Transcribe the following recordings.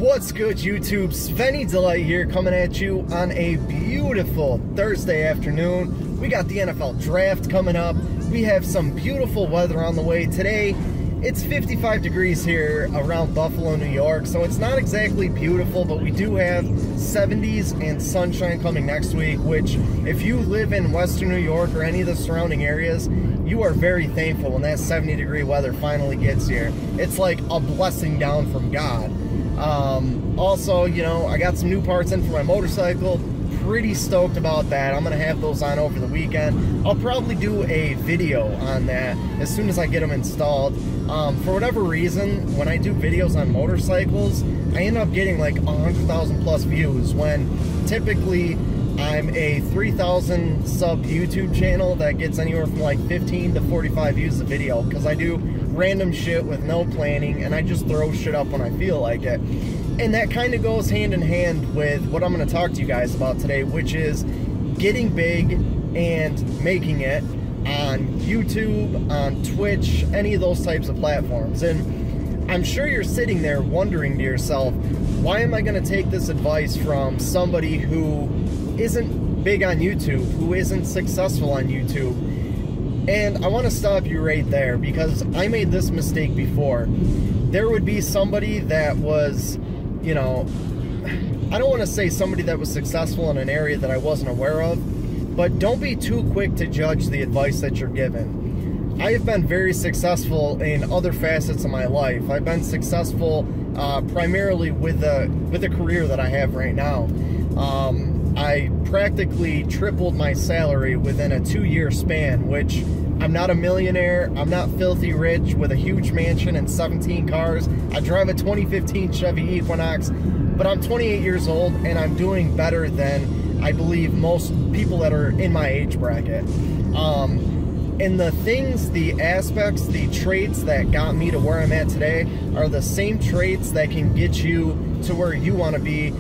What's good, YouTube? Svenny-D here, coming at you on a beautiful Thursday afternoon. We got the NFL draft coming up. We have some beautiful weather on the way. Today, it's 55 degrees here around Buffalo, New York, so it's not exactly beautiful, but we do have 70s and sunshine coming next week, which, if you live in Western New York or any of the surrounding areas, you are very thankful when that 70-degree weather finally gets here. It's like a blessing down from God. Also, you know, I got some new parts in for my motorcycle. Pretty stoked about that. I'm gonna have those on over the weekend. I'll probably do a video on that as soon as I get them installed. For whatever reason, when I do videos on motorcycles, I end up getting like 100,000 plus views, when typically I'm a 3,000 sub YouTube channel that gets anywhere from like 15 to 45 views a video, because I do random shit with no planning and I just throw shit up when I feel like it. And that kind of goes hand in hand with what I'm going to talk to you guys about today, which is getting big and making it on YouTube, on Twitch, any of those types of platforms. And I'm sure you're sitting there wondering to yourself, why am I going to take this advice from somebody who isn't big on YouTube, who isn't successful on YouTube? And I want to stop you right there, because I made this mistake before. There would be somebody that was, you know, I don't want to say somebody that was successful in an area that I wasn't aware of, but don't be too quick to judge the advice that you're given. I have been very successful in other facets of my life. I've been successful primarily with the career that I have right now. I practically tripled my salary within a 2-year span, which I'm not a millionaire, I'm not filthy rich with a huge mansion and 17 cars. I drive a 2015 Chevy Equinox, but I'm 28 years old and I'm doing better than I believe most people that are in my age bracket. And the things, the aspects, the traits that got me to where I'm at today are the same traits that can get you to where you want to be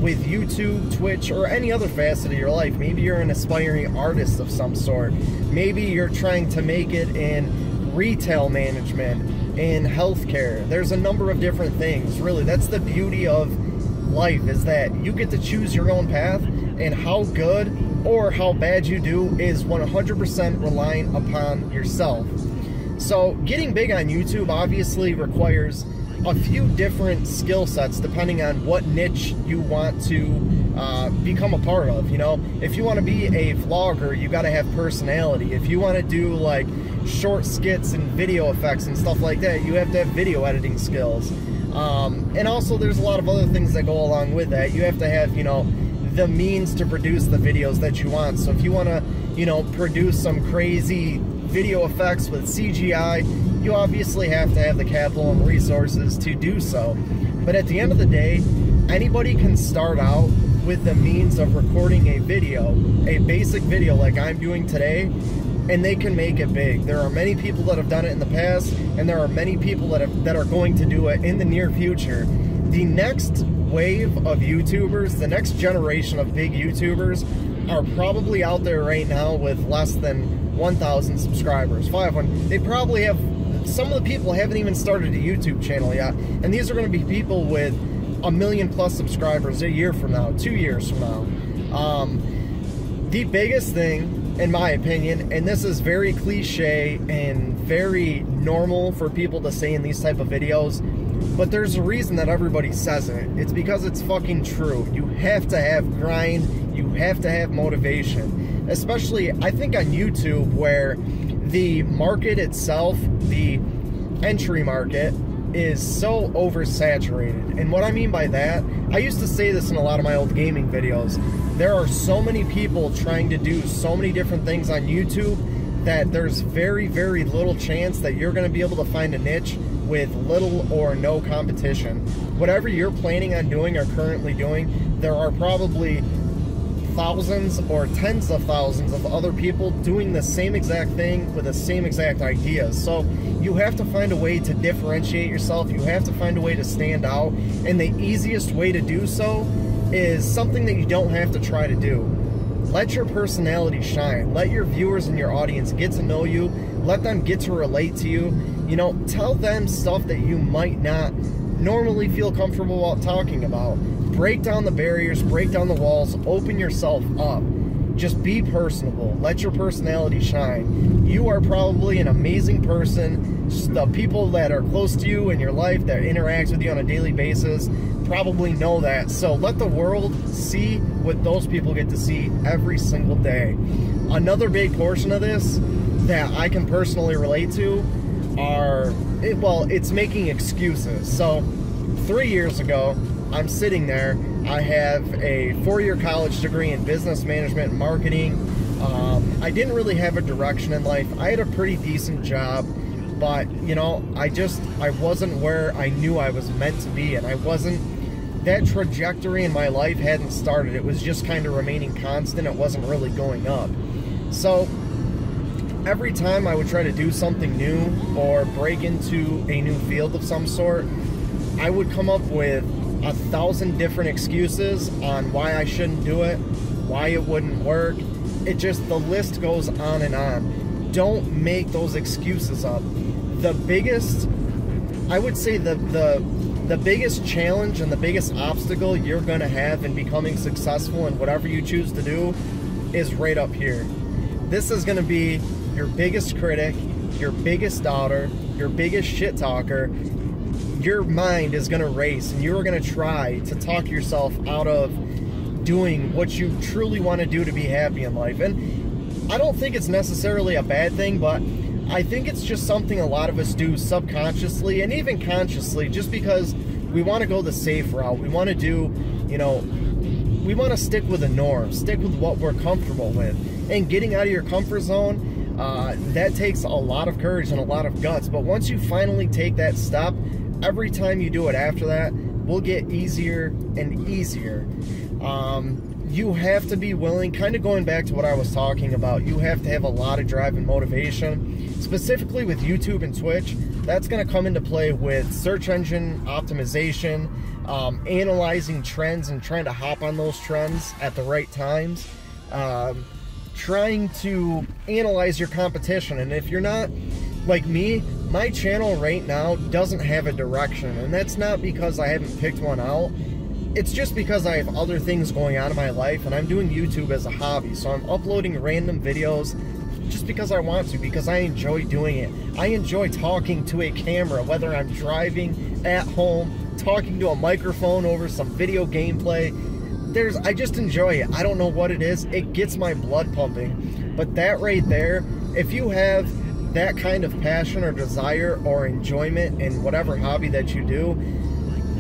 with YouTube, Twitch, or any other facet of your life. Maybe you're an aspiring artist of some sort. Maybe you're trying to make it in retail management, in healthcare. There's a number of different things. Really, that's the beauty of life, is that you get to choose your own path, and how good or how bad you do is 100% relying upon yourself. So getting big on YouTube obviously requires a few different skill sets depending on what niche you want to become a part of. You know, if you want to be a vlogger, you got to have personality. If you want to do like short skits and video effects and stuff like that, you have to have video editing skills. And also there's a lot of other things that go along with that. You have to have, you know, the means to produce the videos that you want. So if you want to, you know, produce some crazy video effects with CGI, you obviously have to have the capital and resources to do so. But at the end of the day, anybody can start out with the means of recording a video, a basic video like I'm doing today, and they can make it big. There are many people that have done it in the past, and there are many people that are going to do it in the near future. The next wave of YouTubers, the next generation of big YouTubers, are probably out there right now with less than 1,000 subscribers, 500. They probably have, some of the people haven't even started a YouTube channel yet, and these are going to be people with 1 million plus subscribers a year from now, 2 years from now. The biggest thing, in my opinion, and this is very cliche and very normal for people to say in these type of videos, but there's a reason that everybody says it. It's because it's fucking true. You have to have grind, you have to have motivation. Especially, I think, on YouTube, where the market itself, the entry market, is so oversaturated. And what I mean by that, I used to say this in a lot of my old gaming videos, there are so many people trying to do so many different things on YouTube that there's very, very little chance that you're going to be able to find a niche with little or no competition. Whatever you're planning on doing or currently doing, there are probably thousands or tens of thousands of other people doing the same exact thing with the same exact ideas. So you have to find a way to differentiate yourself. You have to find a way to stand out, and the easiest way to do so is something that you don't have to try to do. Let your personality shine. Let your viewers and your audience get to know you. Let them get to relate to you. You know, tell them stuff that you might not normally feel comfortable about talking about. Break down the barriers, break down the walls, open yourself up. Just be personable. Let your personality shine. You are probably an amazing person. Just the people that are close to you in your life, that interact with you on a daily basis, probably know that. So let the world see what those people get to see every single day. Another big portion of this that I can personally relate to it's making excuses. So 3 years ago, I'm sitting there. I have a 4-year college degree in business management and marketing. I didn't really have a direction in life. I had a pretty decent job, but you know, I wasn't where I knew I was meant to be, and that trajectory in my life hadn't started. It was just kind of remaining constant. It wasn't really going up. So every time I would try to do something new or break into a new field of some sort, I would come up with 1,000 different excuses on why I shouldn't do it, why it wouldn't work. The list goes on and on. Don't make those excuses up. The biggest, I would say the biggest challenge and the biggest obstacle you're gonna have in becoming successful in whatever you choose to do is right up here. This is gonna be your biggest critic, your biggest doubter, your biggest shit talker. Your mind is going to race, and you're going to try to talk yourself out of doing what you truly want to do to be happy in life. And I don't think it's necessarily a bad thing, but I think it's just something a lot of us do subconsciously and even consciously, just because we want to go the safe route. We want to do, you know, we want to stick with the norm, stick with what we're comfortable with. And getting out of your comfort zone, that takes a lot of courage and a lot of guts. But once you finally take that step, every time you do it after that will get easier and easier. You have to be willing, kind of going back to what I was talking about, you have to have a lot of drive and motivation. Specifically with YouTube and Twitch, that's going to come into play with search engine optimization, analyzing trends and trying to hop on those trends at the right times, trying to analyze your competition. And if you're not like me, my channel right now doesn't have a direction, and that's not because I haven't picked one out. It's just because I have other things going on in my life, and I'm doing YouTube as a hobby. So I'm uploading random videos just because I want to, because I enjoy doing it. I enjoy talking to a camera, whether I'm driving, at home, talking to a microphone over some video gameplay. I just enjoy it. I don't know what it is. It gets my blood pumping. But that right there, if you have that kind of passion or desire or enjoyment in whatever hobby that you do,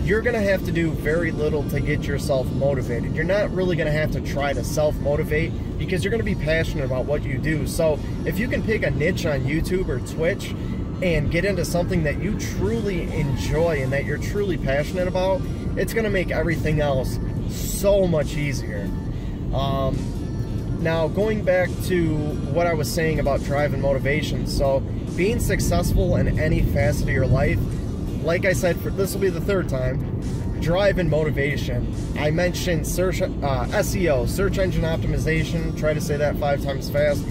you're going to have to do very little to get yourself motivated. You're not really going to have to try to self-motivate, because you're going to be passionate about what you do. So if you can pick a niche on YouTube or Twitch and get into something that you truly enjoy and that you're truly passionate about, it's going to make everything else so much easier. Now, going back to what I was saying about drive and motivation, so being successful in any facet of your life, like I said, this will be the third time, drive and motivation. I mentioned SEO, search engine optimization, try to say that 5 times fast.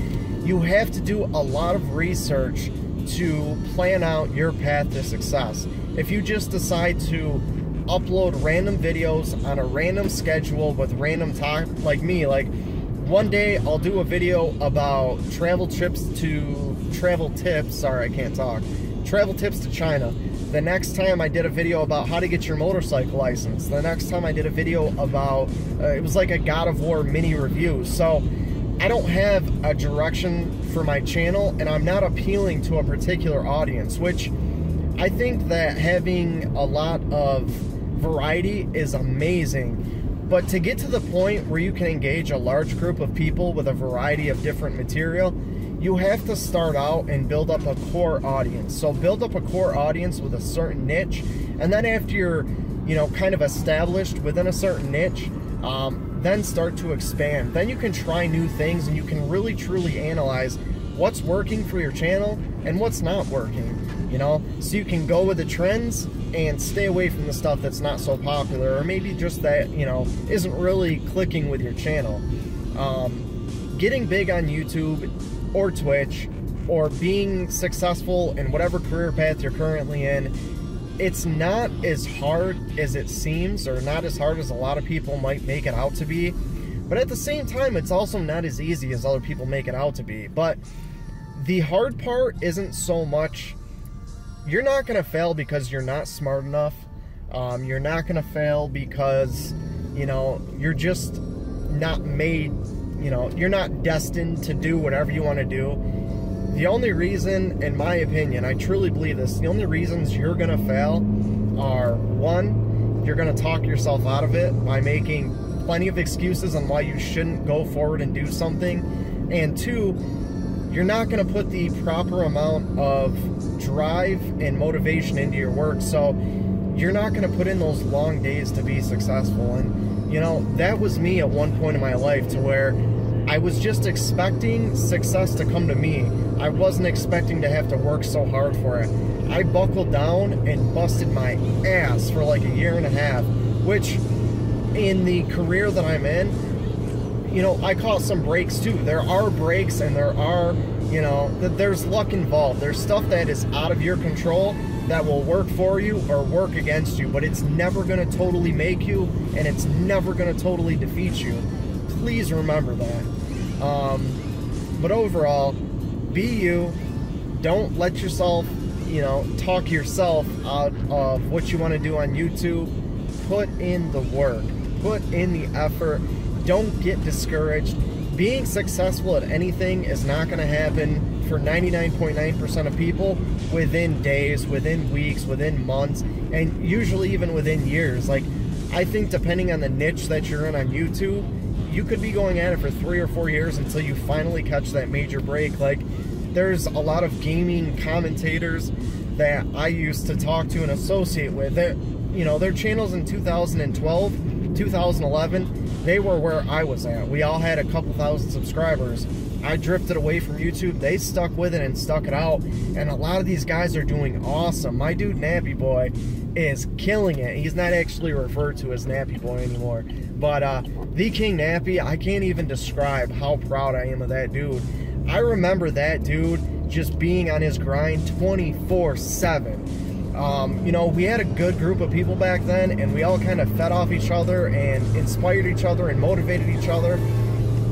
You have to do a lot of research to plan out your path to success. If you just decide to upload random videos on a random schedule with random time, like me, like one day I'll do a video about travel tips to China. The next time I did a video about how to get your motorcycle license. The next time I did a video about, it was like a God of War mini review. So I don't have a direction for my channel, and I'm not appealing to a particular audience, which I think that having a lot of variety is amazing. But to get to the point where you can engage a large group of people with a variety of different material, you have to start out and build up a core audience. So build up a core audience with a certain niche, and then after you're, you know, kind of established within a certain niche, then start to expand. Then you can try new things, and you can really truly analyze what's working for your channel and what's not working, you know, so you can go with the trends and stay away from the stuff that's not so popular, or maybe just that, you know, isn't really clicking with your channel. Getting big on YouTube or Twitch, or being successful in whatever career path you're currently in, it's not as hard as it seems, or not as hard as a lot of people might make it out to be. But at the same time, it's also not as easy as other people make it out to be. But the hard part isn't so much, you're not going to fail because you're not smart enough. You're not going to fail because, you know, you're just not made, you know, you're not destined to do whatever you want to do. The only reason, in my opinion, I truly believe this, the only reasons you're going to fail are, one, you're going to talk yourself out of it by making plenty of excuses on why you shouldn't go forward and do something, and two, you're not going to put the proper amount of drive and motivation into your work, so you're not going to put in those long days to be successful. And, you know, that was me at one point in my life, to where I was just expecting success to come to me. I wasn't expecting to have to work so hard for it. I buckled down and busted my ass for like a year and a half, which in the career that I'm in, you know, I caught some breaks too. There are breaks, and there are, you know, there's luck involved. There's stuff that is out of your control that will work for you or work against you, but it's never going to totally make you, and it's never going to totally defeat you. Please remember that. But overall, be you. Don't let yourself, you know, talk yourself out of what you want to do on YouTube. Put in the work. Put in the effort. Don't get discouraged. Being successful at anything is not going to happen for 99.9% of people within days, within weeks, within months, and usually even within years. Like, I think depending on the niche that you're in on YouTube, you could be going at it for 3 or 4 years until you finally catch that major break. Like, there's a lot of gaming commentators that I used to talk to and associate with. You know, their channels in 2012, 2011, they were where I was at. We all had a couple thousand subscribers. I drifted away from YouTube. They stuck with it and stuck it out. And a lot of these guys are doing awesome. My dude, Nappy Boy, is killing it. He's not actually referred to as Nappy Boy anymore. But the King Nappy, I can't even describe how proud I am of that dude. I remember that dude just being on his grind 24/7. You know, we had a good group of people back then, and we all kind of fed off each other and inspired each other and motivated each other.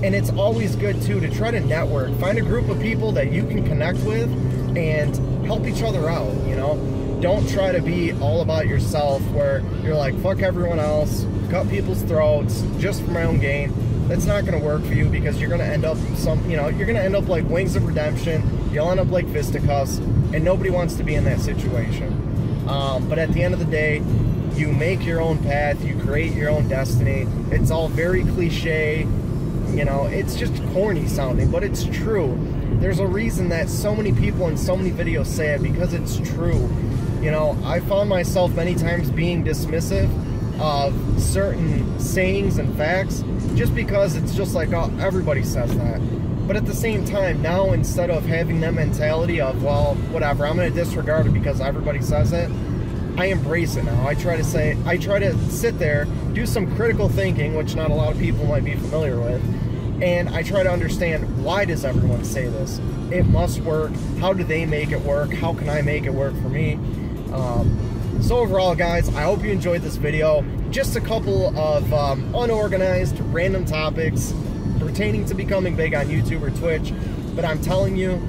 And it's always good too to try to network, find a group of people that you can connect with and help each other out. You know, don't try to be all about yourself, where you're like, fuck everyone else, cut people's throats just for my own gain. That's not going to work for you, because you're going to end up you're going to end up like Wings of Redemption. You'll end up like Fisticuffs, and nobody wants to be in that situation. But at the end of the day, you make your own path, you create your own destiny. It's all very cliche, you know, it's just corny sounding, but it's true. There's a reason that so many people in so many videos say it, because it's true. You know, I found myself many times being dismissive of certain sayings and facts just because it's just like, oh, everybody says that. But at the same time, now instead of having that mentality of, well, whatever, I'm going to disregard it because everybody says it, I embrace it now. I try to sit there, do some critical thinking, which not a lot of people might be familiar with, and I try to understand, why does everyone say this? It must work. How do they make it work? How can I make it work for me? So overall, guys, I hope you enjoyed this video. Just a couple of unorganized, random topics pertaining to becoming big on YouTube or Twitch. But I'm telling you,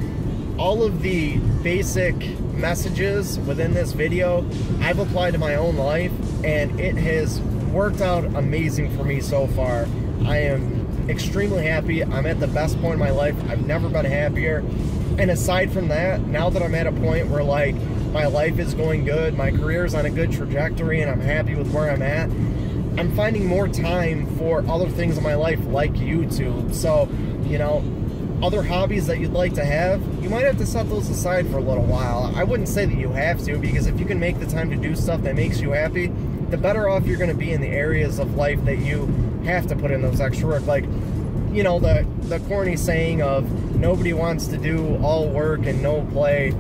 all of the basic messages within this video, I've applied to my own life, and it has worked out amazing for me so far. I am extremely happy. I'm at the best point in my life. I've never been happier. And aside from that, now that I'm at a point where, like, my life is going good, my career is on a good trajectory, and I'm happy with where I'm at, I'm finding more time for other things in my life, like YouTube. So, you know, other hobbies that you'd like to have, you might have to set those aside for a little while. I wouldn't say that you have to, because if you can make the time to do stuff that makes you happy, the better off you're going to be in the areas of life that you have to put in those extra work. Like, you know, the corny saying of nobody wants to do all work and no play.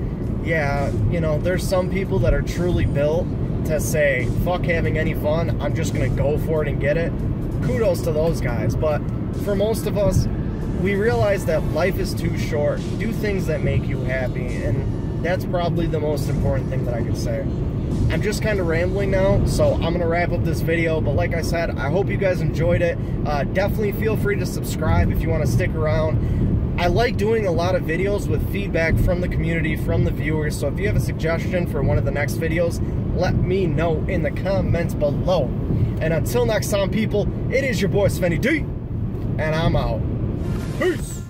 Yeah, you know, there's some people that are truly built to say, fuck having any fun, I'm just going to go for it and get it. Kudos to those guys. But for most of us, we realize that life is too short. Do things that make you happy, and that's probably the most important thing that I could say. I'm just kind of rambling now, so I'm going to wrap up this video. But like I said, I hope you guys enjoyed it. Definitely feel free to subscribe if you want to stick around. I like doing a lot of videos with feedback from the community, from the viewers. So if you have a suggestion for one of the next videos, let me know in the comments below. And until next time, people, it is your boy Svenny-D, and I'm out. Peace!